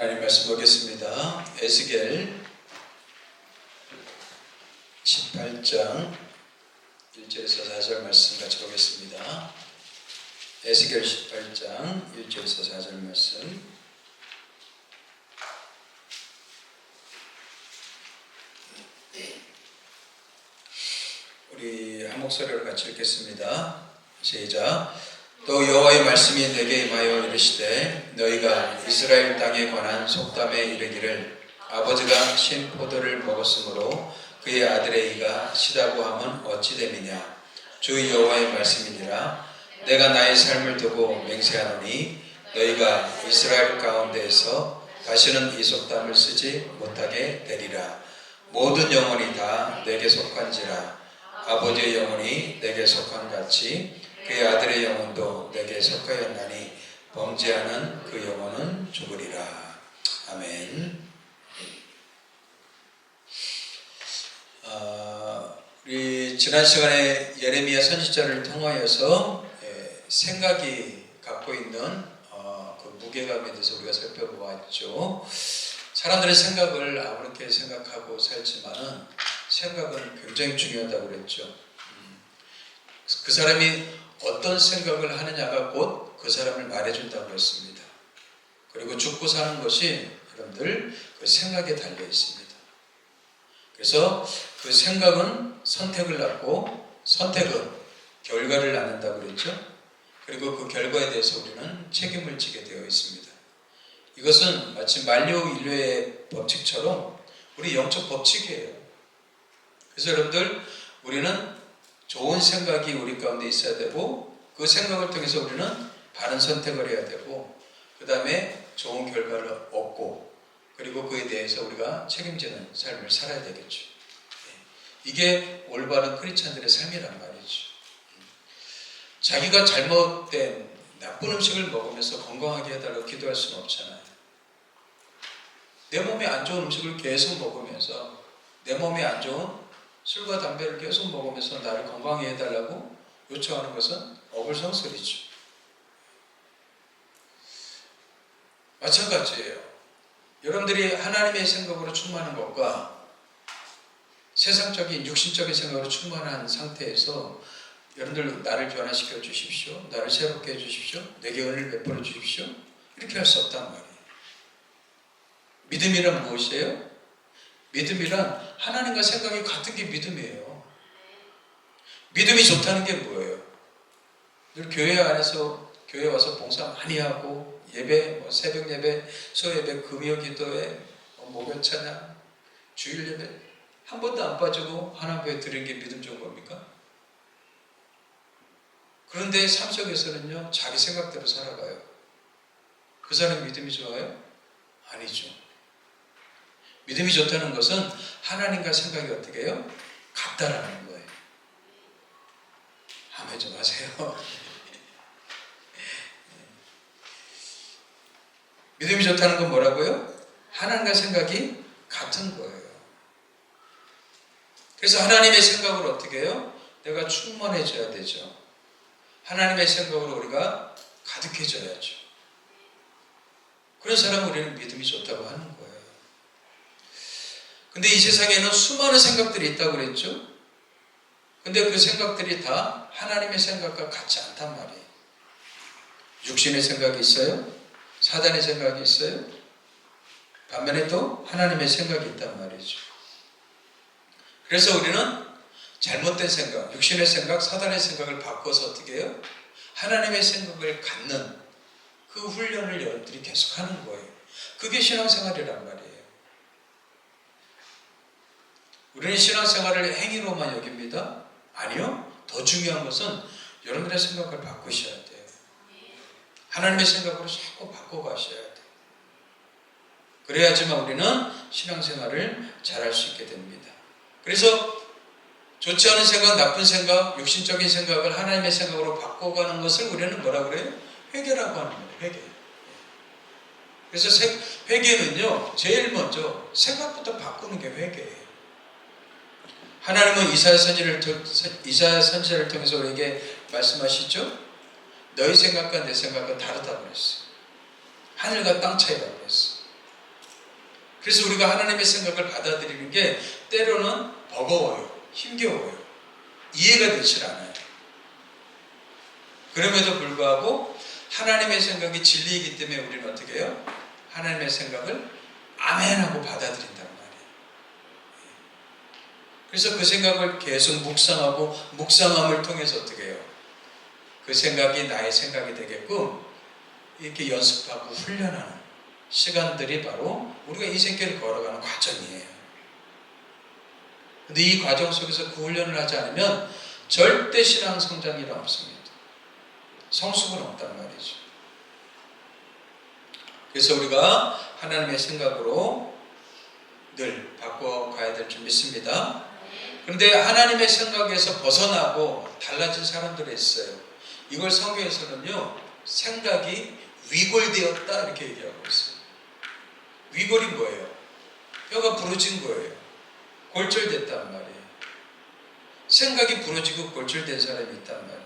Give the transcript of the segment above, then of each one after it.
하나님 말씀 보겠습니다. 에스겔 18장 1절에서 4절 말씀 같이 보겠습니다. 에스겔 18장 1절에서 4절 말씀. 우리 한 목소리로 같이 읽겠습니다. 시작. 또 여호와의 말씀이 내게 임하여 이르시되 너희가 이스라엘 땅에 관한 속담에 이르기를 아버지가 신 포도를 먹었으므로 그의 아들의 이가 시다고 함은 어찌 됨이냐. 주 여호와의 말씀이니라. 내가 나의 삶을 두고 맹세하노니 너희가 이스라엘 가운데에서 다시는 이 속담을 쓰지 못하게 되리라. 모든 영혼이 다 내게 속한지라. 아버지의 영혼이 내게 속한 같이 그의 아들의 영혼도 내게 속하였나니 범죄하는 그 영혼은 죽으리라. 아멘. 우리 지난 시간에 예레미야 선지자를 통하여서 생각이 갖고 있는 그 무게감에 대해서 우리가 살펴보았죠. 사람들의 생각을 아무렇게 생각하고 살지만은 생각은 굉장히 중요하다고 그랬죠. 그 사람이 어떤 생각을 하느냐가 곧 그 사람을 말해준다고 했습니다. 그리고 죽고 사는 것이 여러분들 그 생각에 달려 있습니다. 그래서 그 생각은 선택을 낳고 선택은 결과를 낳는다고 그랬죠. 그리고 그 결과에 대해서 우리는 책임을 지게 되어 있습니다. 이것은 마치 만료인류의 법칙처럼 우리 영적 법칙이에요. 그래서 여러분들 우리는 좋은 생각이 우리 가운데 있어야 되고 그 생각을 통해서 우리는 바른 선택을 해야 되고 그 다음에 좋은 결과를 얻고 그리고 그에 대해서 우리가 책임지는 삶을 살아야 되겠죠. 이게 올바른 크리스찬들의 삶이란 말이죠. 자기가 잘못된 나쁜 음식을 먹으면서 건강하게 해달라고 기도할 수는 없잖아요. 내 몸에 안 좋은 음식을 계속 먹으면서 내 몸에 안 좋은 술과 담배를 계속 먹으면서 나를 건강하게 해달라고 요청하는 것은 어불성설이죠. 마찬가지예요. 여러분들이 하나님의 생각으로 충만한 것과 세상적인 육신적인 생각으로 충만한 상태에서 여러분들 나를 변화시켜 주십시오. 나를 새롭게 해 주십시오. 내게 은혜를 베풀어 주십시오. 이렇게 할 수 없단 말이에요. 믿음이란 무엇이에요? 믿음이란 하나님과 생각이 같은 게 믿음이에요. 믿음이 좋다는 게 뭐예요? 늘 교회 안에서 교회 와서 봉사 많이 하고 예배, 새벽 예배, 소예배, 금요 기도회, 목요 찬양, 주일 예배 한 번도 안 빠지고 하나님 앞에 드리는 게 믿음 좋은 겁니까? 그런데 삶 속에서는요 자기 생각대로 살아가요. 그 사람 믿음이 좋아요? 아니죠. 믿음이 좋다는 것은 하나님과 생각이 어떻게 해요? 같다라는 거예요. 아멘 좀 하세요. 믿음이 좋다는 건 뭐라고요? 하나님과 생각이 같은 거예요. 그래서 하나님의 생각으로 어떻게 해요? 내가 충만해져야 되죠. 하나님의 생각으로 우리가 가득해져야죠. 그런 사람은 우리는 믿음이 좋다고 하는 거예요. 근데 이 세상에는 수많은 생각들이 있다고 그랬죠? 근데 그 생각들이 다 하나님의 생각과 같지 않단 말이에요. 육신의 생각이 있어요. 사단의 생각이 있어요. 반면에 또 하나님의 생각이 있단 말이죠. 그래서 우리는 잘못된 생각, 육신의 생각, 사단의 생각을 바꿔서 어떻게 해요? 하나님의 생각을 갖는 그 훈련을 여러분들이 계속 하는 거예요. 그게 신앙생활이란 말이에요. 우리는 신앙생활을 행위로만 여깁니다. 아니요. 더 중요한 것은 여러분들의 생각을 바꾸셔야 돼요. 하나님의 생각으로 자꾸 바꿔가셔야 돼요. 그래야지만 우리는 신앙생활을 잘할 수 있게 됩니다. 그래서 좋지 않은 생각, 나쁜 생각, 육신적인 생각을 하나님의 생각으로 바꿔가는 것을 우리는 뭐라 그래요? 회개라고 하는 거예요. 회개. 그래서 회개는요, 제일 먼저 생각부터 바꾸는 게 회개예요. 하나님은 이사야 선지자를 통해서 우리에게 말씀하시죠? 너희 생각과 내 생각은 다르다고 그랬어요. 하늘과 땅 차이라고 그랬어요. 그래서 우리가 하나님의 생각을 받아들이는 게 때로는 버거워요. 힘겨워요. 이해가 되질 않아요. 그럼에도 불구하고 하나님의 생각이 진리이기 때문에 우리는 어떻게 해요? 하나님의 생각을 아멘하고 받아들인단 말이에요. 그래서 그 생각을 계속 묵상하고 묵상함을 통해서 어떻게 해요? 그 생각이 나의 생각이 되게끔 이렇게 연습하고 훈련하는 시간들이 바로 우리가 인생길을 걸어가는 과정이에요. 근데 이 과정 속에서 그 훈련을 하지 않으면 절대 신앙 성장이 없습니다. 성숙은 없단 말이죠. 그래서 우리가 하나님의 생각으로 늘 바꿔가야 될 줄 믿습니다. 그런데 하나님의 생각에서 벗어나고 달라진 사람들이 있어요. 이걸 성경에서는요, 생각이 위골되었다 이렇게 얘기하고 있어요. 위골이 뭐예요? 뼈가 부러진 거예요. 골절됐단 말이에요. 생각이 부러지고 골절된 사람이 있단 말이에요.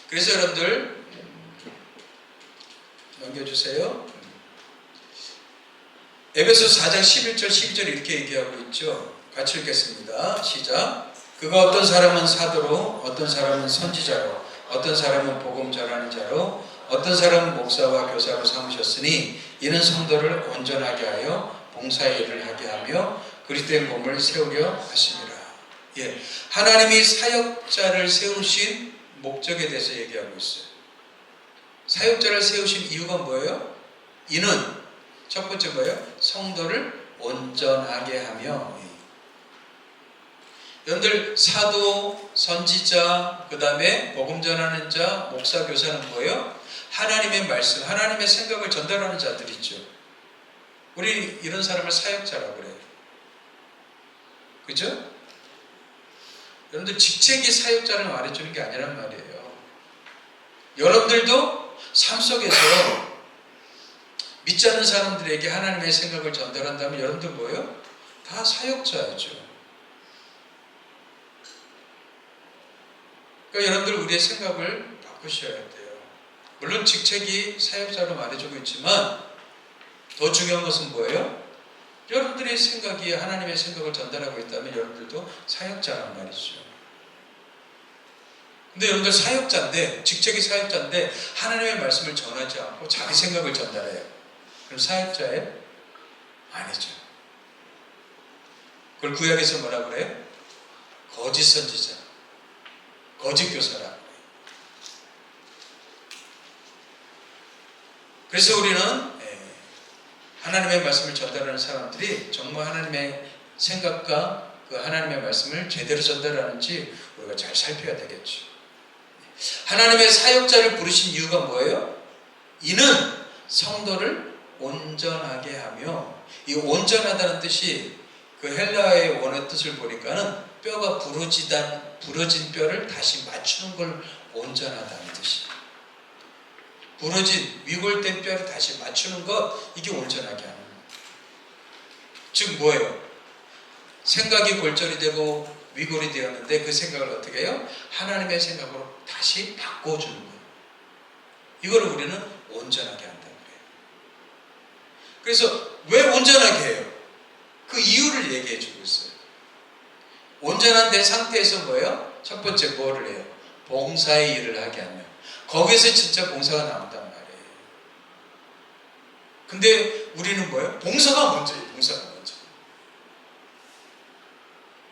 그래서 여러분들 넘겨주세요. 에베소 4장 11절 12절 이렇게 얘기하고 있죠. 같이 읽겠습니다. 시작. 그가 어떤 사람은 사도로, 어떤 사람은 선지자로, 어떤 사람은 복음 전하는 자로, 어떤 사람은 목사와 교사로 삼으셨으니 이는 성도를 온전하게 하여 봉사의 일을 하게 하며 그리스도의 몸을 세우려 하심이라. 예, 하나님이 사역자를 세우신 목적에 대해서 얘기하고 있어요. 사역자를 세우신 이유가 뭐예요? 이는 첫 번째 뭐예요? 성도를 온전하게 하며. 여러분들 사도, 선지자, 그 다음에 복음 전하는 자, 목사, 교사는 뭐예요? 하나님의 말씀, 하나님의 생각을 전달하는 자들이죠. 우리 이런 사람을 사역자라고 그래요. 그죠? 여러분들 직책이 사역자를 말해주는 게 아니란 말이에요. 여러분들도 삶 속에서 믿지 않는 사람들에게 하나님의 생각을 전달한다면 여러분들 뭐예요? 다 사역자죠. 그러니까 여러분들 우리의 생각을 바꾸셔야 돼요. 물론 직책이 사역자로 말해주고 있지만 더 중요한 것은 뭐예요? 여러분들의 생각이 하나님의 생각을 전달하고 있다면 여러분들도 사역자란 말이죠. 근데 여러분들 사역자인데, 직책이 사역자인데 하나님의 말씀을 전하지 않고 자기 생각을 전달해요. 그럼 사역자예요? 아니죠. 그걸 구약에서 뭐라 그래요? 거짓 선지자, 거짓 교사라. 그래서 우리는 하나님의 말씀을 전달하는 사람들이 정말 하나님의 생각과 그 하나님의 말씀을 제대로 전달하는지 우리가 잘 살펴야 되겠죠. 하나님의 사역자를 부르신 이유가 뭐예요? 이는 성도를 온전하게 하며, 이 온전하다는 뜻이 그 헬라어의 원어 뜻을 보니까는 뼈가 부러진 뼈를 다시 맞추는 걸 온전하다는 뜻이에요. 부러진 위골된 뼈를 다시 맞추는 것, 이게 온전하게 하는 거예요. 즉 뭐예요? 생각이 골절이 되고 위골이 되었는데 그 생각을 어떻게 해요? 하나님의 생각으로 다시 바꿔주는 거예요. 이걸 우리는 온전하게 한다는 거예요. 그래서 왜 온전하게 해요? 그 이유를 얘기해 주고 있어요. 온전한 내 상태에서 뭐예요? 첫 번째 뭐를 해요? 봉사의 일을 하게 하며, 거기서 진짜 봉사가 나온단 말이에요. 근데 우리는 뭐예요? 봉사가 먼저예요. 봉사가 먼저.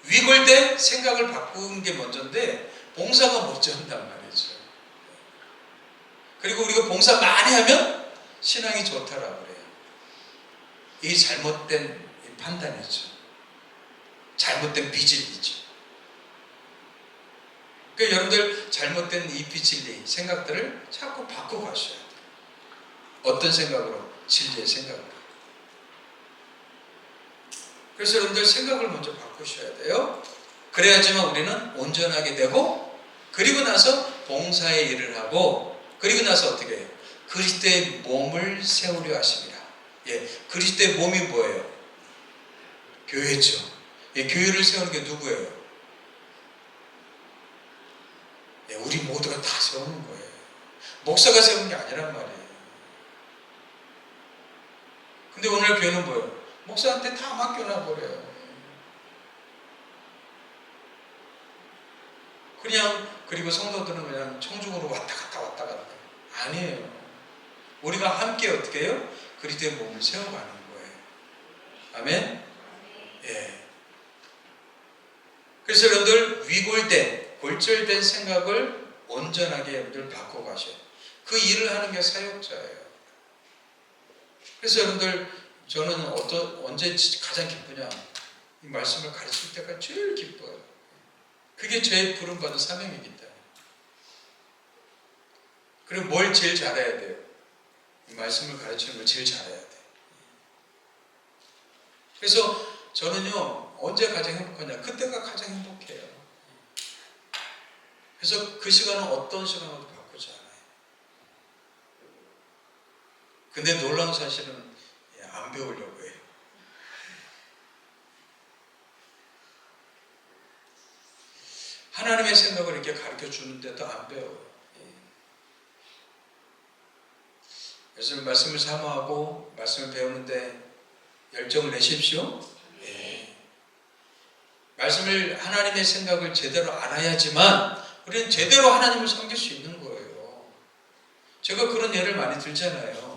위골된 생각을 바꾸는 게 먼저인데 봉사가 먼저 한단 말이죠. 그리고 우리가 봉사 많이 하면 신앙이 좋다라고 그래요. 이게 잘못된 판단이죠. 잘못된 비진리죠. 그러니까 여러분들 잘못된 이 비진리 생각들을 자꾸 바꿔가셔야 돼요. 어떤 생각으로? 진리의 생각으로. 그래서 여러분들 생각을 먼저 바꾸셔야 돼요. 그래야지만 우리는 온전하게 되고, 그리고 나서 봉사의 일을 하고, 그리고 나서 어떻게 해요? 그리스도의 몸을 세우려 하십니다. 예, 그리스도의 몸이 뭐예요? 교회죠. 예, 교회를 세우는 게 누구예요? 예, 우리 모두가 다 세우는 거예요. 목사가 세우는 게 아니란 말이에요. 근데 오늘 교회는 뭐예요? 목사한테 다 맡겨놔버려요. 그리고 성도들은 그냥 청중으로 왔다 갔다. 아니에요. 우리가 함께 어떻게 해요? 그리스도의 몸을 세워가는 거예요. 아멘? 예. 그래서 여러분들 골절된 생각을 온전하게 여러분들 바꿔가셔요. 그 일을 하는 게 사역자예요. 그래서 여러분들 저는 언제 가장 기쁘냐? 이 말씀을 가르칠 때가 제일 기뻐요. 그게 저의 부름받은 사명이기 때문에. 그리고 뭘 제일 잘해야 돼요? 이 말씀을 가르치는 걸 제일 잘해야 돼요. 그래서 저는요, 언제 가장 행복하냐? 그때가 가장 행복해요. 그래서 그 시간은 어떤 시간으로도 바꾸지 않아요. 근데 놀라운 사실은 안 배우려고 해요. 하나님의 생각을 이렇게 가르쳐 주는데도 안 배워요. 그래서 말씀을 사모하고 말씀을 배우는데 열정을 내십시오. 예. 말씀을 하나님의 생각을 제대로 알아야지만 우리는 제대로 하나님을 섬길 수 있는 거예요. 제가 그런 예를 많이 들잖아요.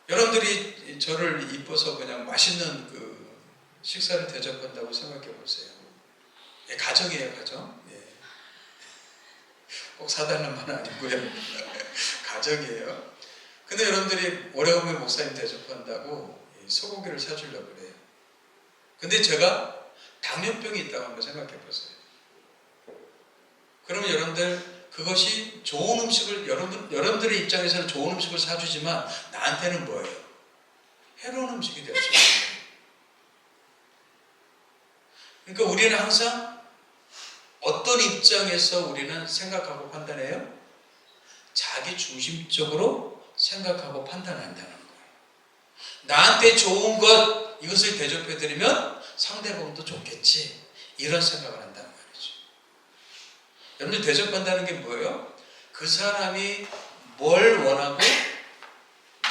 여러분들이 저를 이뻐서 그냥 맛있는 그 식사를 대접한다고 생각해 보세요. 예, 가정이에요, 가정. 예. 꼭 사달라는 말은 아니고요. 가정이에요. 근데 여러분들이 오래간만에 목사님 대접한다고 소고기를 사주려고 그래요. 근데 제가 당뇨병이 있다고 한번 생각해 보세요. 그러면 여러분들 그것이 좋은 음식을 여러분들의 입장에서는 좋은 음식을 사주지만 나한테는 뭐예요? 해로운 음식이 될 수 있는 거예요. 그러니까 우리는 항상 어떤 입장에서 우리는 생각하고 판단해요? 자기 중심적으로 생각하고 판단한다는 거예요. 나한테 좋은 것 이것을 대접해드리면 상대방도 좋겠지 이런 생각을 한다는 말이죠. 여러분들 대접한다는 게 뭐예요? 그 사람이 뭘 원하고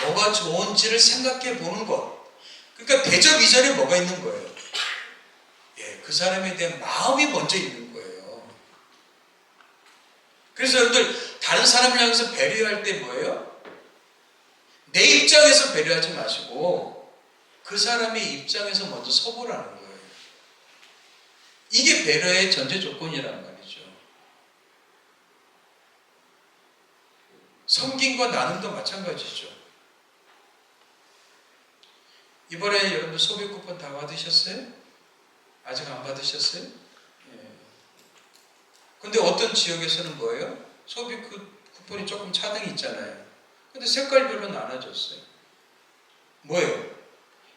뭐가 좋은지를 생각해 보는 것. 그러니까 대접 이전에 뭐가 있는 거예요? 예, 그 사람에 대한 마음이 먼저 있는 거예요. 그래서 여러분들 다른 사람을 향해서 배려할 때 뭐예요? 내 입장에서 배려하지 마시고 그 사람의 입장에서 먼저 서보라는 거예요. 이게 배려의 전제 조건이란 말이죠. 섬김과 나눔도 마찬가지죠. 이번에 여러분들 소비 쿠폰 다 받으셨어요? 아직 안 받으셨어요? 예. 근데 어떤 지역에서는 뭐예요? 소비 쿠폰이 조금 차등이 있잖아요. 근데 색깔별로 나눠졌어요. 뭐예요?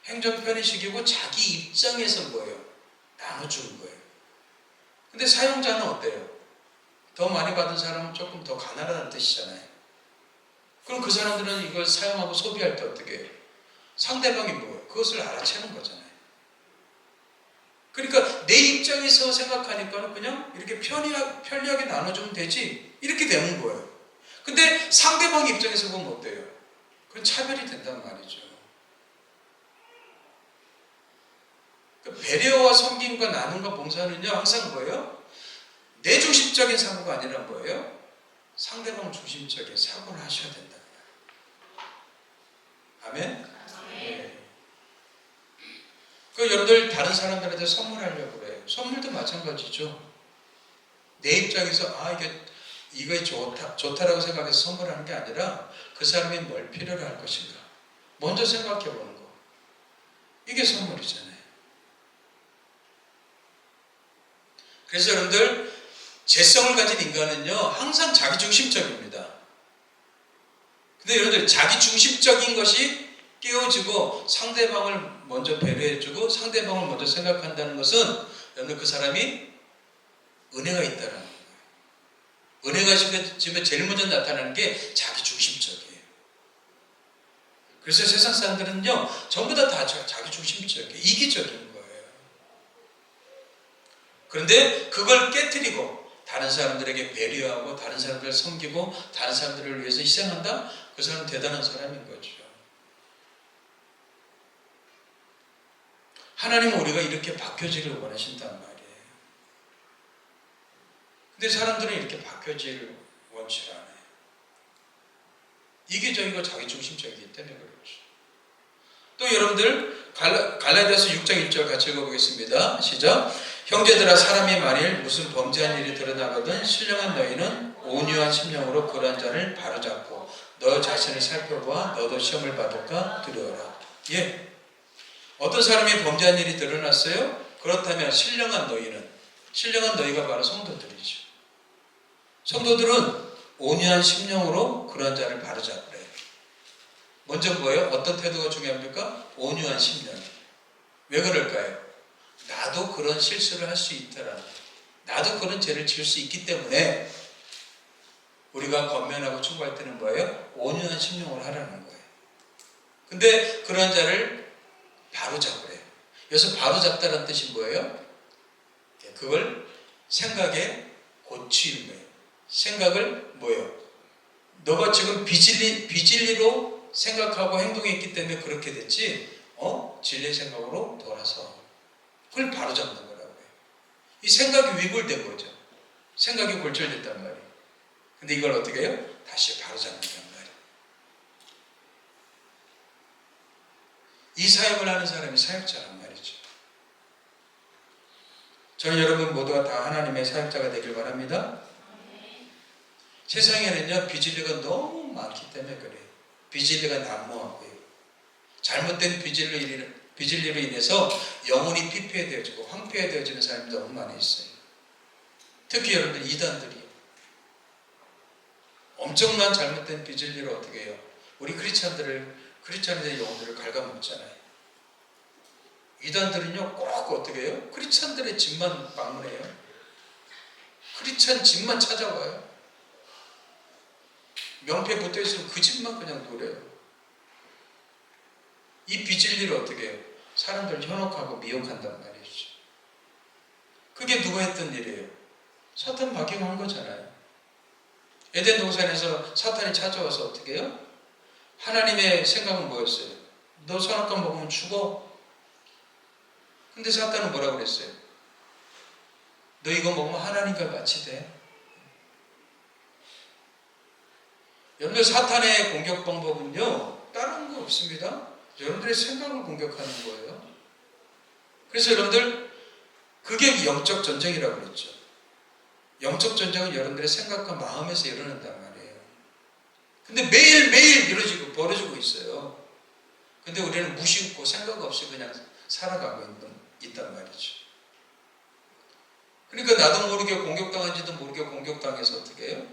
행정 편의식이고 자기 입장에서 뭐예요? 나눠주는 거예요. 근데 사용자는 어때요? 더 많이 받은 사람은 조금 더 가난하다는 뜻이잖아요. 그럼 그 사람들은 이걸 사용하고 소비할 때 어떻게 해요? 상대방이 뭐예요? 그것을 알아채는 거잖아요. 그러니까 내 입장에서 생각하니까 그냥 이렇게 편리하게 나눠주면 되지 이렇게 되는 거예요. 근데 상대방 입장에서 보면 어때요? 그건 차별이 된단 말이죠. 그러니까 배려와 섬김과 나눔과 봉사는요 항상 뭐예요? 내 중심적인 사고가 아니라 뭐예요? 상대방 중심적인 사고를 하셔야 된다. 아멘? 네. 그 여러분들 다른 사람들한테 선물하려고 그래요. 선물도 마찬가지죠. 내 입장에서 이게 좋다라고 생각해서 선물하는 게 아니라 그 사람이 뭘 필요로 할 것인가 먼저 생각해 보는 거. 이게 선물이잖아요. 그래서 여러분들 재성을 가진 인간은요 항상 자기중심적입니다. 근데 여러분들 자기중심적인 것이 깨어지고 상대방을 먼저 배려해주고 상대방을 먼저 생각한다는 것은 여러분들 그 사람이 은혜가 있다는 거예요. 은혜가 지금 제일 먼저 나타나는 게 자기중심적이에요. 그래서 세상 사람들은요 전부 다 자기중심적이에요. 이기적인 거예요. 그런데 그걸 깨트리고 다른 사람들에게 배려하고 다른 사람들을 섬기고 다른 사람들을 위해서 희생한다? 그 사람은 대단한 사람인 거죠. 하나님은 우리가 이렇게 바뀌어지기를 원하신단 말이에요. 근데 사람들은 이렇게 바뀌어지기를 원치 않아요. 이기적이고 자기중심적이기 때문에 그렇죠. 또 여러분들 갈라디아서 6장 1절 같이 읽어보겠습니다. 시작. 형제들아, 사람이 만일 무슨 범죄한 일이 드러나거든 신령한 너희는 온유한 심령으로 그러한 자를 바로잡고 너 자신을 살펴보아 너도 시험을 받을까 두려워라. 예. 어떤 사람이 범죄한 일이 드러났어요? 그렇다면 신령한 너희가 바로 성도들이죠. 성도들은 온유한 심령으로 그런 자를 바로잡으래요. 먼저 뭐예요? 어떤 태도가 중요합니까? 온유한 심령. 왜 그럴까요? 나도 그런 실수를 할 수 있더라. 나도 그런 죄를 지을 수 있기 때문에 우리가 권면하고 충고할 때는 뭐예요? 온유한 심령으로 하라는 거예요. 근데 그런 자를 바로잡으래요. 여기서 바로잡다라는 뜻이 뭐예요? 그걸 생각에 고치는 거예요. 생각을 뭐예요? 너가 지금 비진리로 생각하고 행동했기 때문에 그렇게 됐지, 진리의 생각으로 돌아서 그걸 바로잡는 거라고 해요. 이 생각이 위골된 거죠. 생각이 골절됐단 말이에요. 근데 이걸 어떻게 해요? 다시 바로잡는단 말이에요. 이 사역을 하는 사람이 사역자란 말이죠. 저는 여러분 모두가 다 하나님의 사역자가 되길 바랍니다. 세상에는요, 비진리가 너무 많기 때문에 그래요. 비진리가 난무하고요. 잘못된 비진리로 인해서 영혼이 피폐되어지고 황폐되어지는 사람이 너무 많이 있어요. 특히 여러분들 이단들이 엄청난 잘못된 비진리로 어떻게 해요? 우리 크리스찬들의 영혼들을 갉아먹잖아요. 이단들은요, 꼭 어떻게 해요? 크리스찬들의 집만 방문해요. 크리스찬 집만 찾아와요. 명패 붙어있으면 그 집만 그냥 노려요. 이 비진리를 어떻게 해요? 사람들을 현혹하고 미혹한단 말이죠. 그게 누가 했던 일이에요? 사탄 마귀가 한 거잖아요. 에덴 동산에서 사탄이 찾아와서 어떻게 해요? 하나님의 생각은 뭐였어요? 너 선악과 먹으면 죽어. 근데 사탄은 뭐라고 그랬어요? 너 이거 먹으면 하나님과 같이 돼. 여러분들 사탄의 공격 방법은요, 다른 거 없습니다. 여러분들의 생각을 공격하는 거예요. 그래서 여러분들 그게 영적 전쟁이라고 그랬죠. 영적 전쟁은 여러분들의 생각과 마음에서 일어난단 말이에요. 근데 매일매일 벌어지고 있어요. 근데 우리는 무심코 생각 없이 그냥 살아가고 있단 말이죠. 그러니까 나도 모르게 공격당한지도 모르게 공격당해서 어떻게 해요?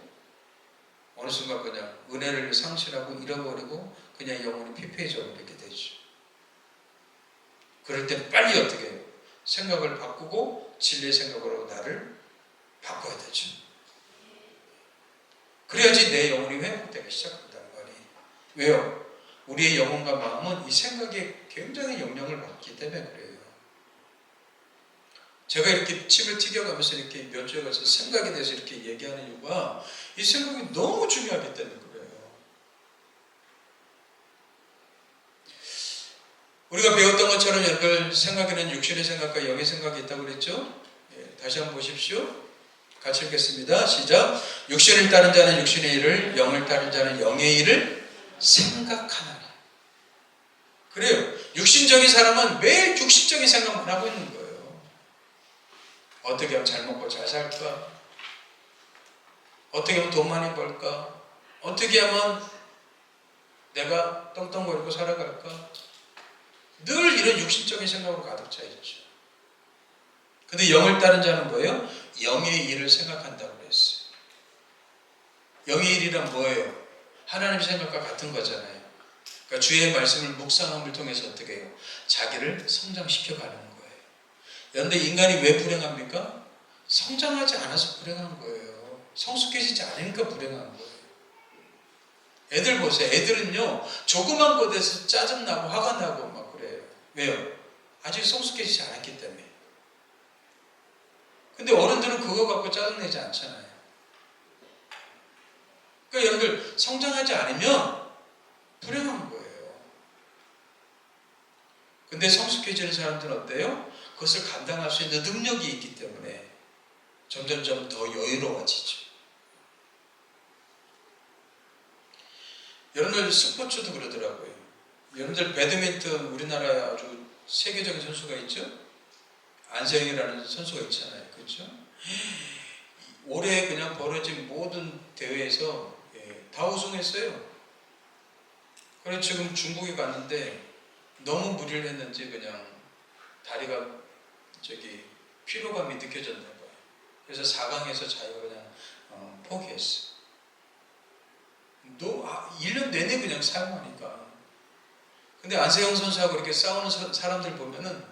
어느 순간 그냥 은혜를 상실하고 잃어버리고 그냥 영혼이 피폐해져 버리게 되죠. 그럴 때 빨리 어떻게 해요? 생각을 바꾸고 진리의 생각으로 나를 바꿔야 되죠. 그래야지 내 영혼이 회복되기 시작한단 말이에요. 왜요? 우리의 영혼과 마음은 이 생각에 굉장히 영향을 받기 때문에 그래요. 제가 이렇게 침을 튀겨가면서 이렇게 몇 주에 가서 생각에 대해서 이렇게 얘기하는 이유가 이 생각이 너무 중요하기 때문에 그래요. 우리가 배웠던 것처럼 여러분 생각에는 육신의 생각과 영의 생각이 있다고 그랬죠? 예, 다시 한번 보십시오. 같이 읽겠습니다. 시작. 육신을 따른 자는 육신의 일을, 영을 따른 자는 영의 일을 생각하나니. 그래요. 육신적인 사람은 매일 육신적인 생각만 하고 있는 거예요. 어떻게 하면 잘 먹고 잘 살까? 어떻게 하면 돈 많이 벌까? 어떻게 하면 내가 떵떵거리고 살아갈까? 늘 이런 육신적인 생각으로 가득 차 있죠. 근데 영을 따른 자는 뭐예요? 영의 일을 생각한다고 그랬어요. 영의 일이란 뭐예요? 하나님 생각과 같은 거잖아요. 그러니까 주의 말씀을 묵상함을 통해서 어떻게 해요? 자기를 성장시켜가는 거예요. 그런데 인간이 왜 불행합니까? 성장하지 않아서 불행한 거예요. 성숙해지지 않으니까 불행한 거예요. 애들 보세요. 애들은요, 조그만 것에서 짜증나고 화가 나고 막 그래요. 왜요? 아직 성숙해지지 않았기 때문에. 근데 어른들은 그거 갖고 짜증내지 않잖아요. 그러니까 여러분들 성장하지 않으면 불행한 거예요. 근데 성숙해지는 사람들은 어때요? 그것을 감당할 수 있는 능력이 있기 때문에 점점점 더 여유로워지죠. 여러분들 스포츠도 그러더라고요. 여러분들 배드민턴 우리나라에 아주 세계적인 선수가 있죠? 안세영이라는 선수가 있잖아요. 그렇죠? 올해 그냥 벌어진 모든 대회에서 다 우승했어요. 그래서 지금 중국에 갔는데 너무 무리를 했는지 그냥 다리가 피로감이 느껴졌나 봐요. 그래서 4강에서 자기가 그냥 포기했어. 1년 내내 그냥 사용하니까. 근데 안세영 선수하고 이렇게 싸우는 사람들 보면은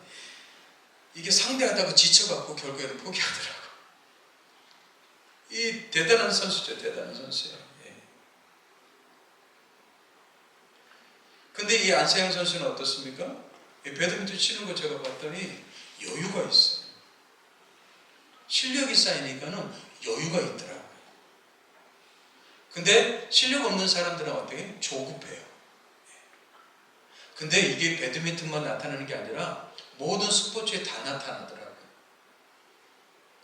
이게 상대하다가 지쳐갖고 결국에는 포기하더라고. 이 대단한 선수죠. 대단한 선수예요. 예. 근데 이 안세영 선수는 어떻습니까? 배드민턴 치는 거 제가 봤더니 여유가 있어요. 실력이 쌓이니까는 여유가 있더라고요. 근데 실력 없는 사람들은 어떻게? 조급해요. 근데 이게 배드민턴만 나타나는 게 아니라 모든 스포츠에 다 나타나더라고요.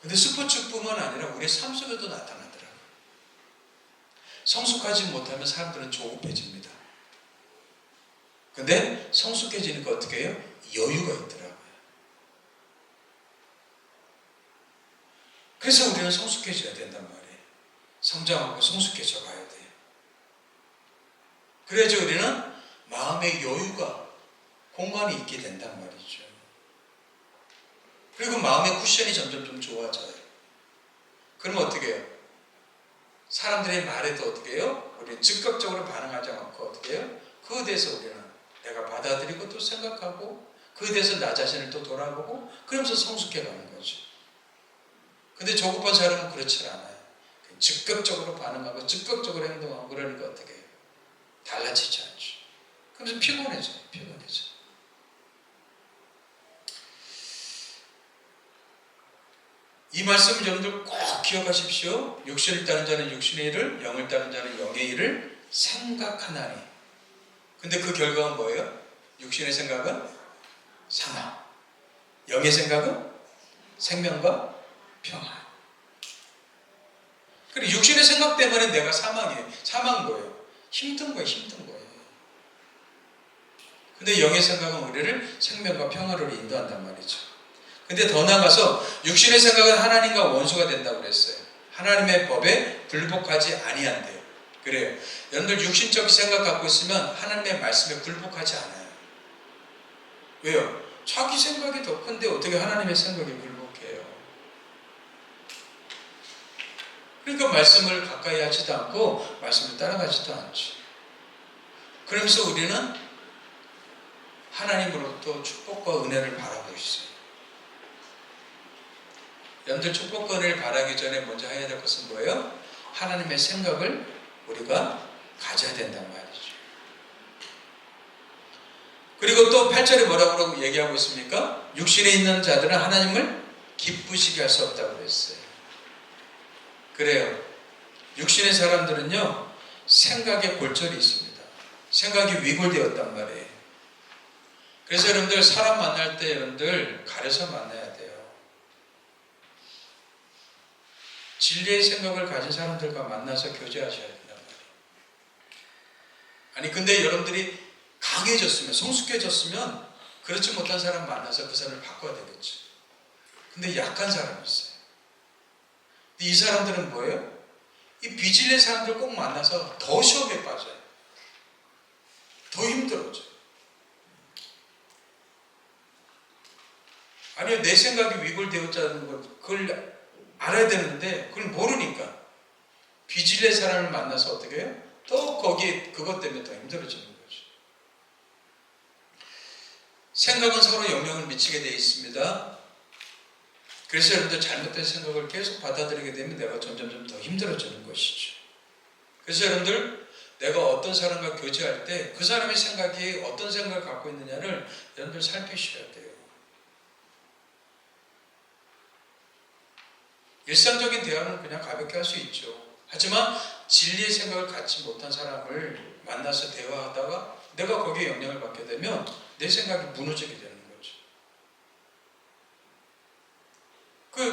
근데 스포츠뿐만 아니라 우리 삶 속에도 나타나더라고요. 성숙하지 못하면 사람들은 조급해집니다. 근데 성숙해지니까 어떻게 해요? 여유가 있더라고요. 그래서 우리는 성숙해져야 된단 말이에요. 성장하고 성숙해져 가야 돼요. 그래야지 우리는 마음의 여유가, 공간이 있게 된단 말이죠. 그리고 마음의 쿠션이 점점 좀 좋아져요. 그러면 어떻게 해요? 사람들의 말에도 어떻게 해요? 우리는 즉각적으로 반응하지 않고 어떻게 해요? 그에 대해서 우리는 내가 받아들이고 또 생각하고 그에 대해서 나 자신을 또 돌아보고 그러면서 성숙해가는 거죠. 근데 조급한 사람은 그렇지 않아요. 즉각적으로 반응하고 즉각적으로 행동하고 그러니까 어떻게 해요? 달라지지 않죠. 그러면서 피곤해져요. 이 말씀을 여러분들 꼭 기억하십시오. 육신을 따른 자는 육신의 일을, 영을 따른 자는 영의 일을 생각하나니. 근데 그 결과가 뭐예요? 육신의 생각은 사망, 영의 생각은 생명과 평안. 그리고 육신의 생각 때문에 내가 사망이에요. 사망 뭐예요? 힘든 거예요. 근데 영의 생각은 우리를 생명과 평화로 인도한단 말이죠. 근데 더 나아가서 육신의 생각은 하나님과 원수가 된다고 그랬어요. 하나님의 법에 불복하지 아니한대요. 그래요. 여러분들 육신적 생각 갖고 있으면 하나님의 말씀에 불복하지 않아요. 왜요? 자기 생각이 더 큰데 어떻게 하나님의 생각에 불복해요? 그러니까 말씀을 가까이 하지도 않고 말씀을 따라가지도 않죠. 그러면서 우리는 하나님으로부터 축복과 은혜를 바라고 있어요. 여러분들 축복과 은혜를 바라기 전에 먼저 해야 될 것은 뭐예요? 하나님의 생각을 우리가 가져야 된단 말이죠. 그리고 또 8절에 뭐라고 얘기하고 있습니까? 육신에 있는 자들은 하나님을 기쁘시게 할 수 없다고 그랬어요. 그래요. 육신의 사람들은요, 생각에 골절이 있습니다. 생각이 위골되었단 말이에요. 그래서 여러분들 사람 만날 때 여러분들 가려서 만나야 돼요. 진리의 생각을 가진 사람들과 만나서 교제하셔야 된단 말이에요. 아니 근데 여러분들이 강해졌으면, 성숙해졌으면 그렇지 못한 사람 만나서 그 사람을 바꿔야 되겠죠. 근데 약한 사람이 있어요. 근데 이 사람들은 뭐예요? 이 비질의 사람들 꼭 만나서 더 시험에 빠져요. 더 힘들어져요. 아니요, 내 생각이 위골되었다는 걸 그걸 알아야 되는데 그걸 모르니까 비질의 사람을 만나서 어떻게 해요? 또 거기에 그것 때문에 더 힘들어지는 거죠. 생각은 서로 영향을 미치게 되어 있습니다. 그래서 여러분들 잘못된 생각을 계속 받아들이게 되면 내가 점점 더 힘들어지는 것이죠. 그래서 여러분들 내가 어떤 사람과 교제할 때 그 사람의 생각이 어떤 생각을 갖고 있느냐를 여러분들 살피셔야 돼요. 일상적인 대화는 그냥 가볍게 할 수 있죠. 하지만 진리의 생각을 갖지 못한 사람을 만나서 대화하다가 내가 거기에 영향을 받게 되면 내 생각이 무너지게 되는 거죠.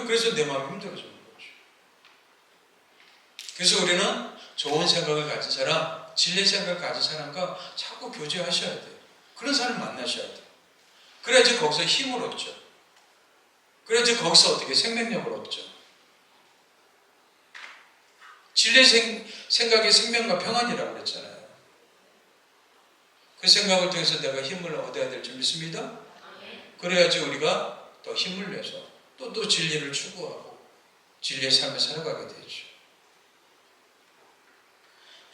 그래서 내 마음이 힘들어지는 거죠. 그래서 우리는 좋은 생각을 가진 사람, 진리의 생각을 가진 사람과 자꾸 교제하셔야 돼요. 그런 사람 만나셔야 돼요. 그래야지 거기서 힘을 얻죠. 그래야지 거기서 어떻게 생명력을 얻죠. 진리의 생각이 생명과 평안이라고 그랬잖아요. 그 생각을 통해서 내가 힘을 얻어야 될 줄 믿습니다. 그래야지 우리가 더 힘을 내서 또 진리를 추구하고 진리의 삶을 살아가게 되죠.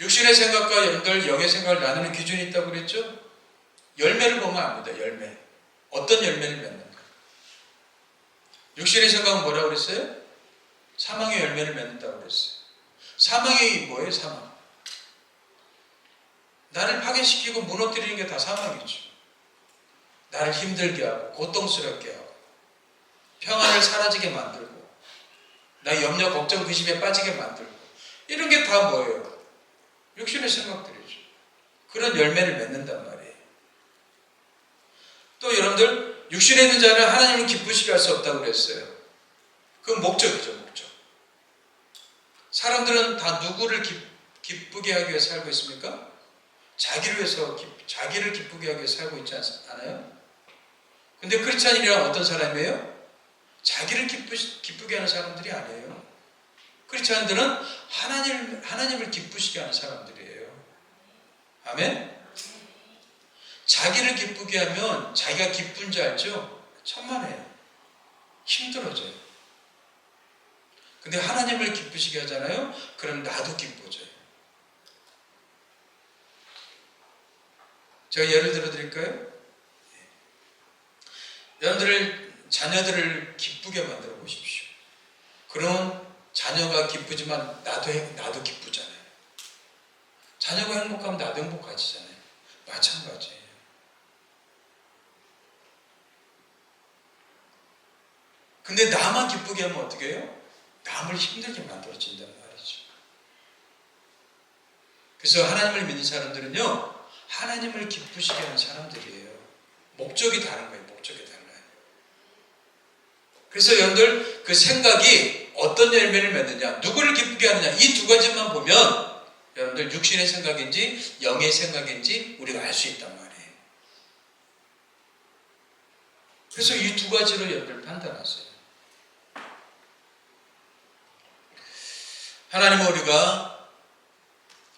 육신의 생각과 여러분들 영의 생각을 나누는 기준이 있다고 그랬죠? 열매를 보면 압니다. 열매. 어떤 열매를 맺는가. 육신의 생각은 뭐라고 그랬어요? 사망의 열매를 맺는다고 그랬어요. 사망이 뭐예요? 사망. 나를 파괴시키고 무너뜨리는 게 다 사망이죠. 나를 힘들게 하고 고통스럽게 하고 평안을 사라지게 만들고 나 염려, 걱정, 근심에 빠지게 만들고 이런 게 다 뭐예요? 육신의 생각들이죠. 그런 열매를 맺는단 말이에요. 또 여러분들 육신에 있는 자는 하나님을 기쁘시게 할 수 없다고 그랬어요. 그건 목적이죠. 목적. 사람들은 다 누구를 기쁘게 하기 위해 살고 있습니까? 자기를 위해서 자기를 기쁘게 하기 위해 살고 있지 않아요? 근데 크리스찬이란 어떤 사람이에요? 자기를 기쁘게 하는 사람들이 아니에요. 크리스찬들은 하나님을 기쁘시게 하는 사람들이에요. 아멘? 자기를 기쁘게 하면 자기가 기쁜 줄 알죠? 천만에요. 힘들어져요. 근데 하나님을 기쁘시게 하잖아요? 그럼 나도 기뻐져요. 제가 예를 들어 드릴까요? 여러분들 자녀들을 기쁘게 만들어 보십시오. 그러면 자녀가 기쁘지만 나도 기쁘잖아요. 자녀가 행복하면 나도 행복하지잖아요. 마찬가지예요. 근데 나만 기쁘게 하면 어떻게 해요? 남을 힘들게 만들어진단 말이죠. 그래서 하나님을 믿는 사람들은요, 하나님을 기쁘시게 하는 사람들이에요. 목적이 다른 거예요. 목적이 달라요. 그래서 여러분들 그 생각이 어떤 열매를 맺느냐, 누구를 기쁘게 하느냐, 이 두 가지만 보면 여러분들 육신의 생각인지 영의 생각인지 우리가 알 수 있단 말이에요. 그래서 이 두 가지로 여러분들 판단하세요. 하나님은 우리가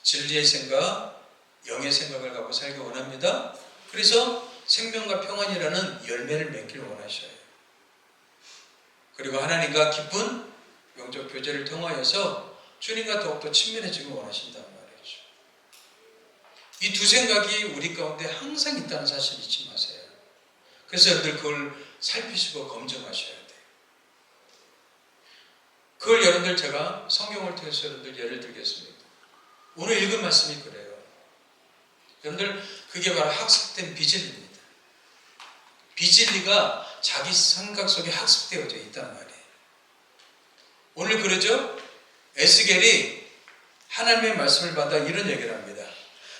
진리의 생각, 영의 생각을 갖고 살기 원합니다. 그래서 생명과 평안이라는 열매를 맺길 원하셔요. 그리고 하나님과 깊은 영적 교제를 통하여서 주님과 더욱더 친밀해지길 원하신단 말이죠. 이 두 생각이 우리 가운데 항상 있다는 사실 잊지 마세요. 그래서 여러분들 그걸 살피시고 검증하셔야 돼요. 그걸 여러분들 제가 성경을 통해서 여러분들 예를 들겠습니다. 오늘 읽은 말씀이 그래요. 여러분들 그게 바로 학습된 비진리입니다. 비진리가 자기 생각 속에 학습되어져 있단 말이에요. 오늘 그러죠? 에스겔이 하나님의 말씀을 받아 이런 얘기를 합니다.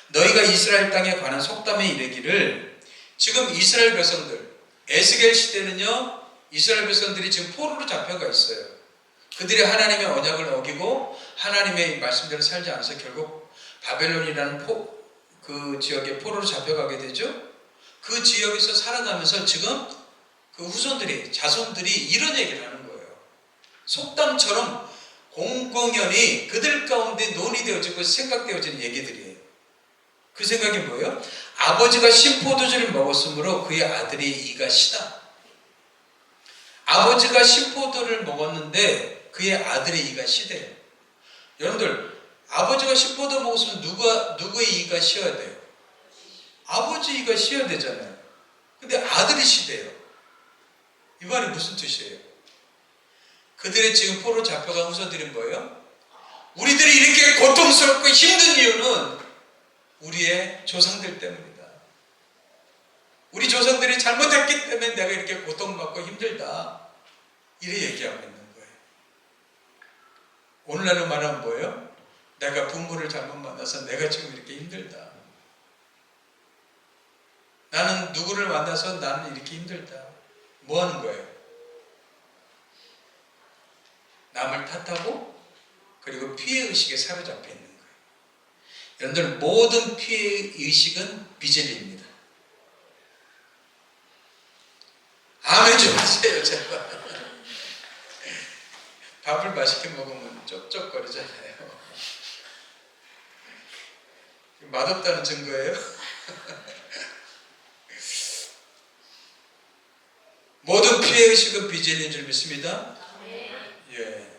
너희가 이스라엘 땅에 관한 속담에 이르기를, 지금 이스라엘 백성들, 에스겔 시대는요, 이스라엘 백성들이 지금 포로로 잡혀가 있어요. 그들이 하나님의 언약을 어기고 하나님의 말씀대로 살지 않아서 결국 바벨론이라는 그 지역에 포로로 잡혀가게 되죠. 그 지역에서 살아가면서 지금 그 자손들이 이런 얘기를 하는 거예요. 속담처럼 공공연히 그들 가운데 논의되어지고 생각되어지는 얘기들이에요. 그 생각이 뭐예요? 아버지가 신포도주를 먹었으므로 그의 아들이 이가 시다. 아버지가 신포도를 먹었는데 그의 아들의 이가 시대요. 여러분들, 아버지가 신포도 먹었으면 누구의 이가 시어야 돼요? 아버지 이가 시어야 되잖아요. 근데 아들이 시대요. 이 말이 무슨 뜻이에요? 그들의 지금 포로 잡혀간 후손들은 뭐예요? 우리들이 이렇게 고통스럽고 힘든 이유는 우리의 조상들 때문이다. 우리 조상들이 잘못했기 때문에 내가 이렇게 고통받고 힘들다. 이래 얘기하고 있는 거예요. 오늘날로 말하면 뭐예요? 내가 부모를 잘못 만나서 내가 지금 이렇게 힘들다. 나는 누구를 만나서 나는 이렇게 힘들다. 뭐 하는 거예요? 남을 탓하고 그리고 피해의식에 사로잡혀 있는 거예요. 여러분들 모든 피해의식은 비진리입니다. 아멘 좀 하세요 제발. 밥을 맛있게 먹으면 쩝쩝거리잖아요. 맛없다는 증거예요? 모든 피해의식은 비진리인 줄 믿습니다. 예.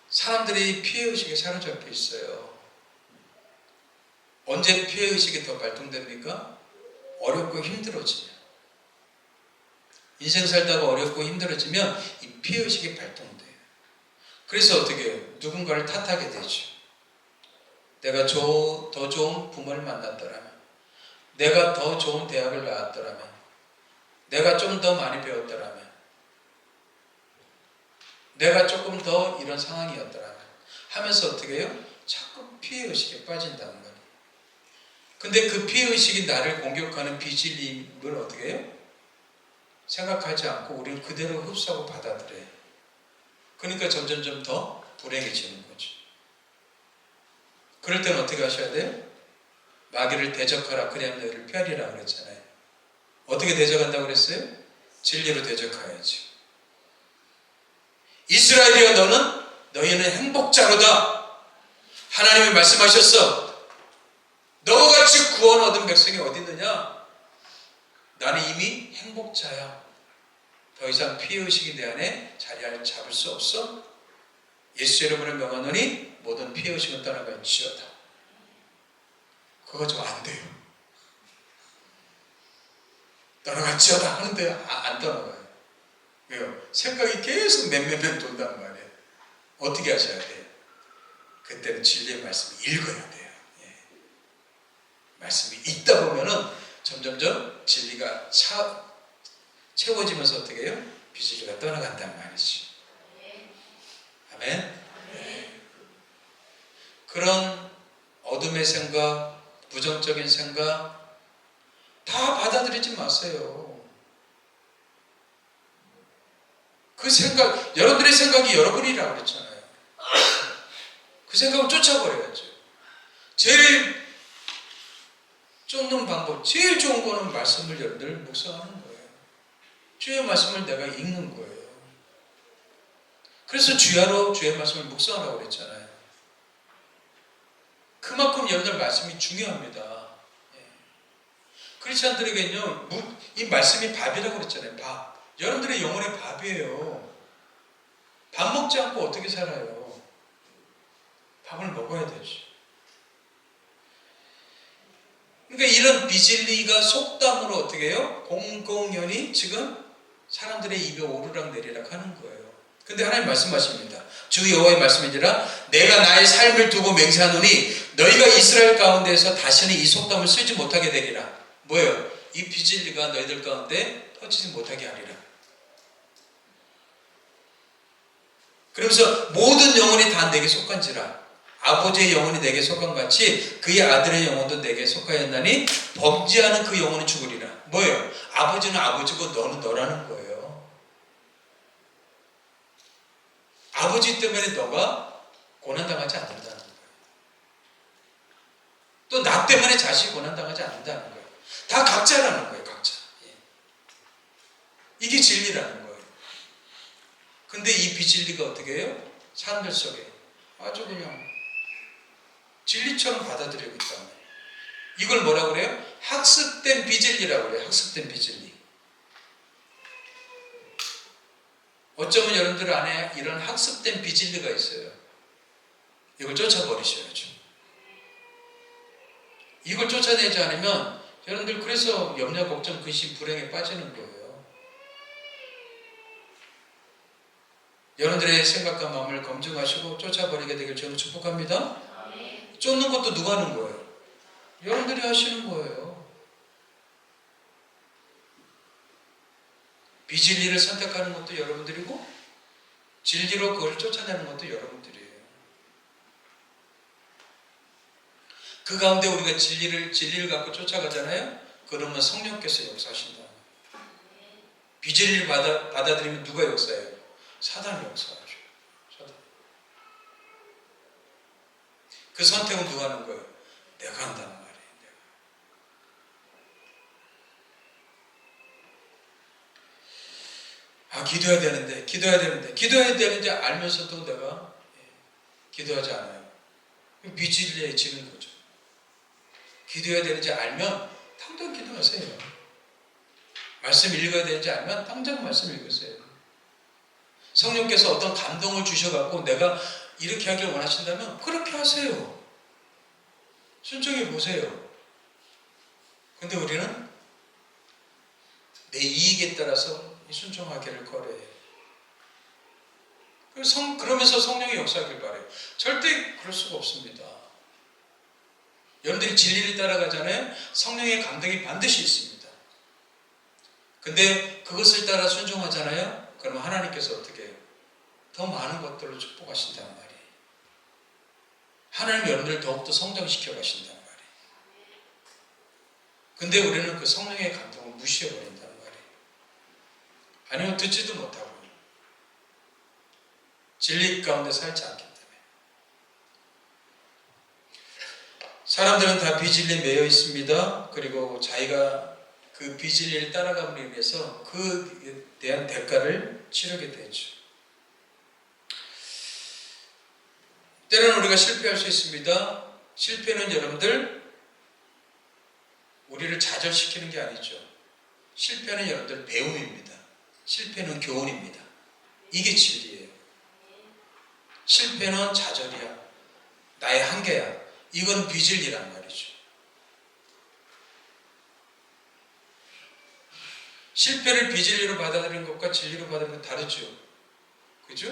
사람들이 피해의식에 사로잡혀 있어요. 언제 피해의식이 더 발동됩니까? 어렵고 힘들어지면. 인생 살다가 어렵고 힘들어지면 이 피해의식이 발동돼요. 그래서 어떻게 해요? 누군가를 탓하게 되죠. 내가 더 좋은 부모를 만났더라면, 내가 더 좋은 대학을 나왔더라면, 내가 좀 더 많이 배웠더라면, 내가 조금 더 이런 상황이었더라면 하면서 어떻게 해요? 자꾸 피해의식에 빠진다는 거예요. 근데 그 피해의식이 나를 공격하는 비진리를 어떻게 해요? 생각하지 않고 우리는 그대로 흡수하고 받아들여요. 그러니까 점점점 더 불행해지는 거죠. 그럴 때는 어떻게 하셔야 돼요? 마귀를 대적하라 그리하면 너희를 피하리라 그랬잖아요. 어떻게 대적한다고 그랬어요? 진리로 대적하야죠. 이스라엘이여 너희는 행복자로다. 하나님이 말씀하셨어. 너와 같이 구원 얻은 백성이 어디 있느냐? 나는 이미 행복자야. 더 이상 피해의식이 내 안에 자리를 잡을 수 없어. 예수 이름으로 명하노니 모든 피해의식은 떠나갈지어다. 그거 좀 안 돼요. 떠나갈지어다 하는데 안 떠나가요. 왜요? 생각이 계속 맴매면 돈단 말이에요. 어떻게 하셔야 돼요? 그때는 진리의 말씀을 읽어야 돼요. 예. 말씀이 읽다 보면은 점점점 진리가 채워지면서 어떻게 해요? 비진리가 떠나간단 말이죠. 아멘? 네. 그런 어둠의 생각, 부정적인 생각 다 받아들이지 마세요. 그 생각, 여러분들의 생각이 여러분이라고 그랬잖아요. 그 생각을 쫓아버려야죠. 제일 쫓는 방법, 제일 좋은 거는 말씀을 여러분들 묵상하는 거예요. 주의 말씀을 내가 읽는 거예요. 그래서 주야로 주의 말씀을 묵상하라고 그랬잖아요. 그만큼 여러분들 말씀이 중요합니다. 크리스찬들에게는요, 이 말씀이 밥이라고 그랬잖아요. 밥. 여러분들의 영혼의 밥이에요. 밥 먹지 않고 어떻게 살아요? 밥을 먹어야 되죠. 그러니까 이런 비진리가 속담으로 어떻게 해요? 공공연히 지금 사람들의 입에 오르락 내리락 하는 거예요. 근데 하나님 말씀하십니다. 주 여호와의 말씀이니라 내가 나의 삶을 두고 맹세하노니 너희가 이스라엘 가운데에서 다시는 이 속담을 쓰지 못하게 되리라. 뭐예요? 이 비진리가 너희들 가운데 터지지 못하게 하리라. 그러면서 모든 영혼이 다 내게 속한지라. 아버지의 영혼이 내게 속한 같이 그의 아들의 영혼도 내게 속하였나니 범죄하는 그 영혼은 죽으리라. 뭐예요? 아버지는 아버지고 너는 너라는 거예요. 아버지 때문에 너가 고난당하지 않는다는 거예요. 또 나 때문에 자식이 고난당하지 않는다는 거예요. 다 각자라는 거예요. 각자. 이게 진리라는 거예요. 근데 이 비진리가 어떻게 해요? 사람들 속에 아주 그냥 진리처럼 받아들이고 있다는 거예요. 이걸 뭐라고 그래요? 학습된 비진리라고 그래요. 학습된 비진리. 어쩌면 여러분들 안에 이런 학습된 비진리가 있어요. 이걸 쫓아버리셔야죠. 이걸 쫓아내지 않으면 여러분들 그래서 염려, 걱정, 근심, 불행에 빠지는 거예요. 여러분들의 생각과 마음을 검증하시고 쫓아버리게 되길 저는 축복합니다. 쫓는 것도 누가 하는 거예요? 여러분들이 하시는 거예요. 비진리를 선택하는 것도 여러분들이고 진리로 그걸 쫓아내는 것도 여러분들이에요. 그 가운데 우리가 진리를 갖고 쫓아가잖아요. 그러면 성령께서 역사하신다. 비진리를 받아들이면 누가 역사해요? 사단이 역사하죠. 사단. 그 선택은 누가 하는 거예요? 내가 한다는 말이에요. 기도해야 되는데 알면서도 내가 기도하지 않아요. 비진리해지는 거죠. 기도해야 되는지 알면 당장 기도하세요. 말씀 읽어야 되는지 알면 당장 말씀 읽으세요. 성령께서 어떤 감동을 주셔갖고 내가 이렇게 하길 원하신다면 그렇게 하세요. 순종해 보세요. 근데 우리는 내 이익에 따라서 순종하기를 거래해요. 그러면서 성령의 역사하길 바래요. 절대 그럴 수가 없습니다. 여러분들이 진리를 따라가잖아요. 성령의 감동이 반드시 있습니다. 근데 그것을 따라 순종하잖아요. 그러면 하나님께서 어떻게 해요? 더 많은 것들로 축복하신다는 말이에요. 하나님 여러분들을 더욱더 성장시켜 가신다는 말이에요. 근데 우리는 그 성령의 감동을 무시해버린다는 말이에요. 아니면 듣지도 못하고 진리 가운데 살지 않기 때문에. 사람들은 다 비진리에 매여 있습니다. 그리고 자기가 그 비진리를 따라감으로 인해서 그에 대한 대가를 치르게 되죠. 때로는 우리가 실패할 수 있습니다. 실패는 여러분들 우리를 좌절시키는 게 아니죠. 실패는 여러분들 배움입니다. 실패는 교훈입니다. 이게 진리예요. 실패는 좌절이야. 나의 한계야. 이건 비진리란 말이죠. 실패를 비진리로 받아들이는 것과 진리로 받아들이는 건 다르죠. 그죠?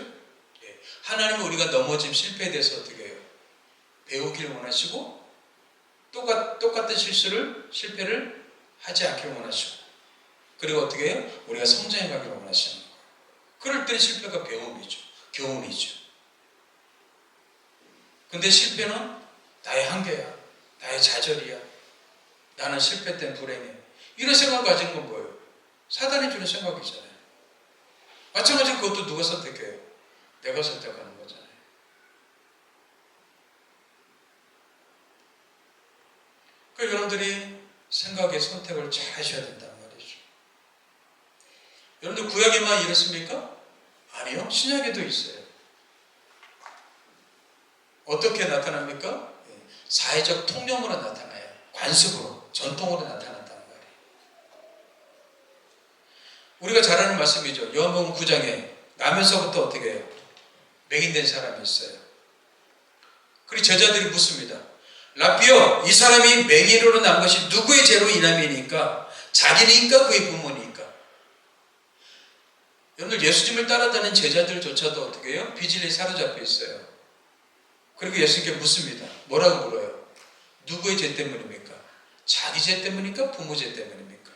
예. 하나님은 우리가 넘어짐 실패에 대해서 어떻게 해요? 배우길 원하시고 똑같은 실패를 하지 않길 원하시고 그리고 어떻게 해요? 우리가 성장해 가길 원하시는 거예요. 그럴 때 실패가 배움이죠. 교훈이죠. 근데 실패는 나의 한계야. 나의 좌절이야. 나는 실패 때문에 불행해. 이런 생각을 가진 건 뭐예요? 사단이 주는 생각이잖아요. 마찬가지로 그것도 누가 선택해요? 내가 선택하는 거잖아요. 그러니까 여러분들이 생각의 선택을 잘 하셔야 된다는 말이죠. 여러분들 구약에만 이렇습니까? 아니요. 신약에도 있어요. 어떻게 나타납니까? 사회적 통념으로 나타나요. 관습으로, 전통으로 나타난다는 말이에요. 우리가 잘 아는 말씀이죠. 요한복음 9장에 나면서부터 어떻게 해요? 맹인된 사람이 있어요. 그리고 제자들이 묻습니다. 라피어, 이 사람이 맹인으로 난 것이 누구의 죄로 인함이니까? 자기니까 그의 부모니까? 여러분들 예수님을 따라다니는 제자들조차도 어떻게 해요? 비진리에 사로잡혀 있어요. 그리고 예수님께 묻습니다. 뭐라고 물어요? 누구의 죄 때문입니까? 자기 죄 때문입니까? 부모 죄 때문입니까?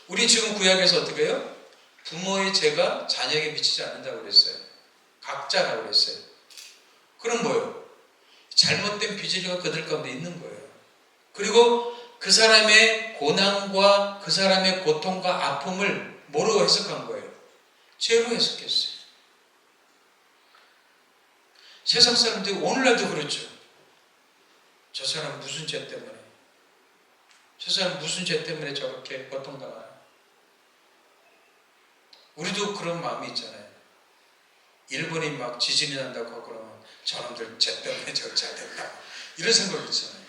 우리 지금 구약에서 어떻게 해요? 부모의 죄가 자녀에게 미치지 않는다고 그랬어요. 각자라고 그랬어요. 그럼 뭐예요? 잘못된 비진리가 그들 가운데 있는 거예요. 그리고 그 사람의 고난과 그 사람의 고통과 아픔을 뭐로 해석한 거예요? 죄로 해석했어요. 세상 사람들이 오늘날도 그렇죠. 저 사람 무슨 죄 때문에, 저 사람 무슨 죄 때문에 저렇게 고통당하나. 우리도 그런 마음이 있잖아요. 일본이 막 지진이 난다고 하고 그러면 저놈들 죄 때문에 저렇게 잘 됐다. 이런 생각이 있잖아요.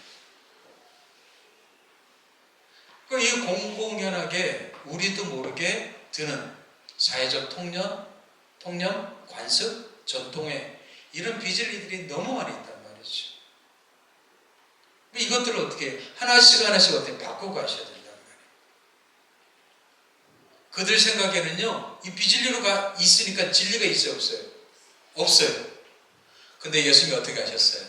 이 공공연하게 우리도 모르게 드는 사회적 통념, 관습, 전통에 이런 비진리들이 너무 많이 있단 말이죠. 이것들을 어떻게 하나씩 어떻게 바꾸고 가셔야 된단 말이에요. 그들 생각에는요, 이 비진리로 있으니까 진리가 있어요, 없어요? 없어요. 근데 예수님이 어떻게 하셨어요?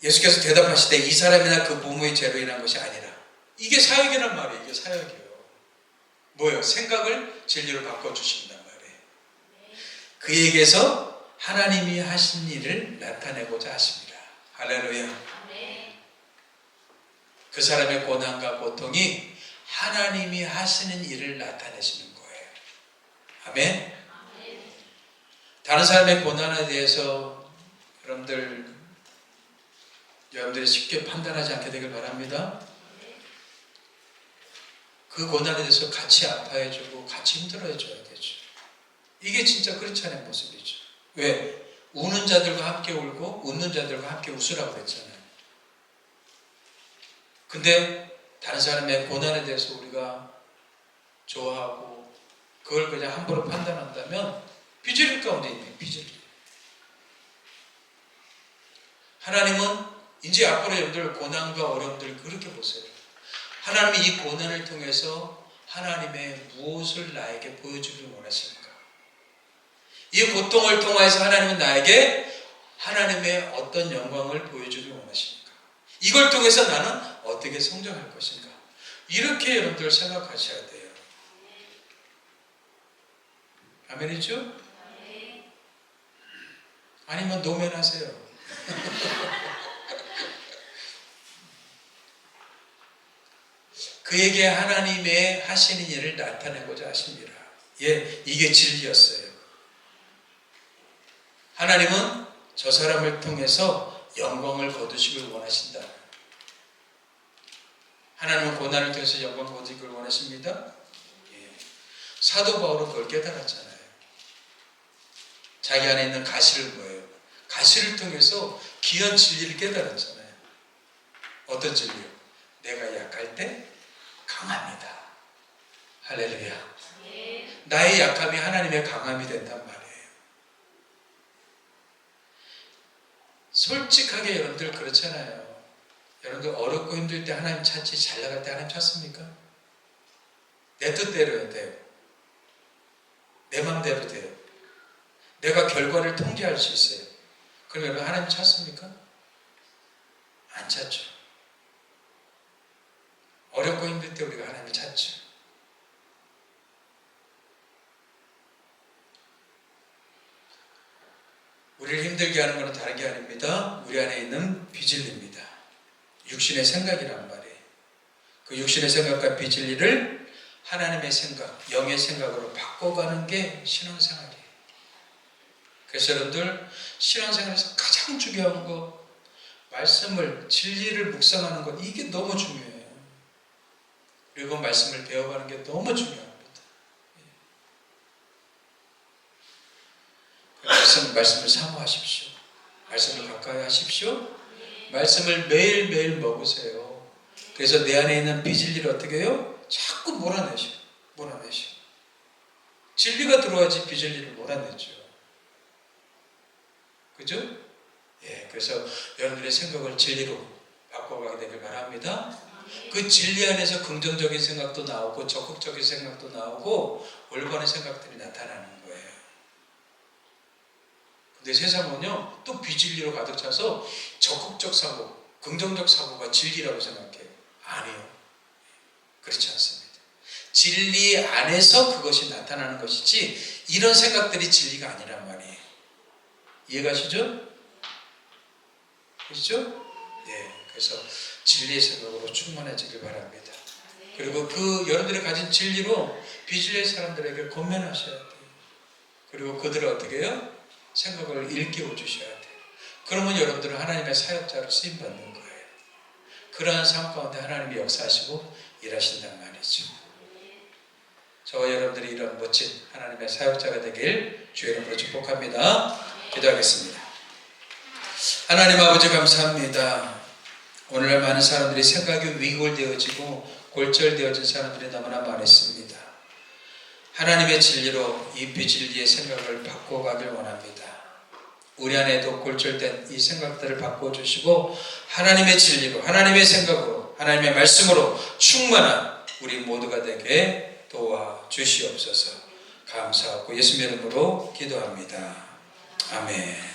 예수께서 대답하실 때 이 사람이나 그 부모의 죄로 인한 것이 아니라, 이게 사역이란 말이에요. 이게 사역이에요. 뭐예요? 생각을 진리로 바꿔주신단 말이에요. 그에게서 하나님이 하신 일을 나타내고자 하십니다. 할렐루야. 그 사람의 고난과 고통이 하나님이 하시는 일을 나타내시는 거예요. 아멘. 다른 사람의 고난에 대해서 여러분들이 쉽게 판단하지 않게 되길 바랍니다. 그 고난에 대해서 같이 아파해주고 같이 힘들어해줘야 되죠. 이게 진짜 크리스찬의 모습이죠. 왜? 우는 자들과 함께 울고 웃는 자들과 함께 웃으라고 그랬잖아요. 근데 다른 사람의 고난에 대해서 우리가 좋아하고 그걸 그냥 함부로 판단한다면 비질릴 가운데 있는 비질리. 하나님은 이제 앞으로 여러분들 고난과 어려움들 그렇게 보세요. 하나님이 이 고난을 통해서 하나님의 무엇을 나에게 보여주길 원하십니까? 이 고통을 통해서 하나님은 나에게 하나님의 어떤 영광을 보여주길 원하십니까? 이걸 통해서 나는 어떻게 성장할 것인가? 이렇게 여러분들 생각하셔야 돼요. 아멘이죠? 아니면 노면하세요. 그에게 하나님의 하시는 일을 나타내고자 하십니다. 예, 이게 진리였어요. 하나님은 저 사람을 통해서 영광을 거두시길 원하신다. 하나님은 고난을 통해서 영광을 거두시길 원하십니다. 예. 사도 바울은 그걸 깨달았잖아요. 자기 안에 있는 가시를 뭐예요? 가시를 통해서 귀한 진리를 깨달았잖아요. 어떤 진리요? 내가 약할 때 강합니다. 할렐루야. 나의 약함이 하나님의 강함이 된단 말이에요. 솔직하게 여러분들 그렇잖아요. 여러분들 어렵고 힘들 때 하나님 찾지, 잘 나갈 때 하나님 찾습니까? 내 뜻대로 돼요. 내 맘대로 돼요. 내가 결과를 통제할 수 있어요. 그럼 여러분 하나님 찾습니까? 안 찾죠. 어렵고 힘들 때 우리가 하나님을 찾죠. 우리를 힘들게 하는 것은 다른 게 아닙니다. 우리 안에 있는 비진리입니다. 육신의 생각이란 말이에요. 그 육신의 생각과 비진리를 하나님의 생각, 영의 생각으로 바꿔가는 게 신앙생활이에요. 그래서 여러분들 신앙생활에서 가장 중요한 거, 말씀을, 진리를 묵상하는 것, 이게 너무 중요해요. 그리고 말씀을 배워가는 게 너무 중요합니다. 말씀을 사모하십시오. 말씀을 가까이 하십시오. 말씀을 매일매일 먹으세요. 그래서 내 안에 있는 비진리를 어떻게 해요? 자꾸 몰아내셔. 진리가 들어와야지 비진리를 몰아내죠. 그죠? 예, 그래서 여러분들의 생각을 진리로 바꿔가게 되길 바랍니다. 그 진리 안에서 긍정적인 생각도 나오고 적극적인 생각도 나오고 올바른 생각들이 나타나는 거예요. 근데 세상은요 또 비진리로 가득 차서 적극적 사고, 긍정적 사고가 진리라고 생각해요. 아니에요. 그렇지 않습니다. 진리 안에서 그것이 나타나는 것이지 이런 생각들이 진리가 아니란 말이에요. 이해가시죠? 그렇죠? 네. 그래서 진리의 생각으로 충만해지길 바랍니다. 그리고 그 여러분들이 가진 진리로 비진리의 사람들에게 권면하셔야 돼요. 그리고 그들을 어떻게 해요? 생각을 일깨워 주셔야 돼요. 그러면 여러분들은 하나님의 사역자로 쓰임받는 거예요. 그러한 삶 가운데 하나님이 역사하시고 일하신단 말이죠. 저와 여러분들이 이런 멋진 하나님의 사역자가 되길 주의 이름으로 축복합니다. 기도하겠습니다. 하나님 아버지 감사합니다. 오늘날 많은 사람들이 생각이 위골되어지고 골절되어진 사람들이 너무나 많습니다. 하나님의 진리로 이 비진리의 생각을 바꿔가길 원합니다. 우리 안에도 골절된 이 생각들을 바꿔주시고 하나님의 진리로, 하나님의 생각으로, 하나님의 말씀으로 충만한 우리 모두가 되게 도와주시옵소서. 감사하고 예수님 이름으로 기도합니다. 아멘.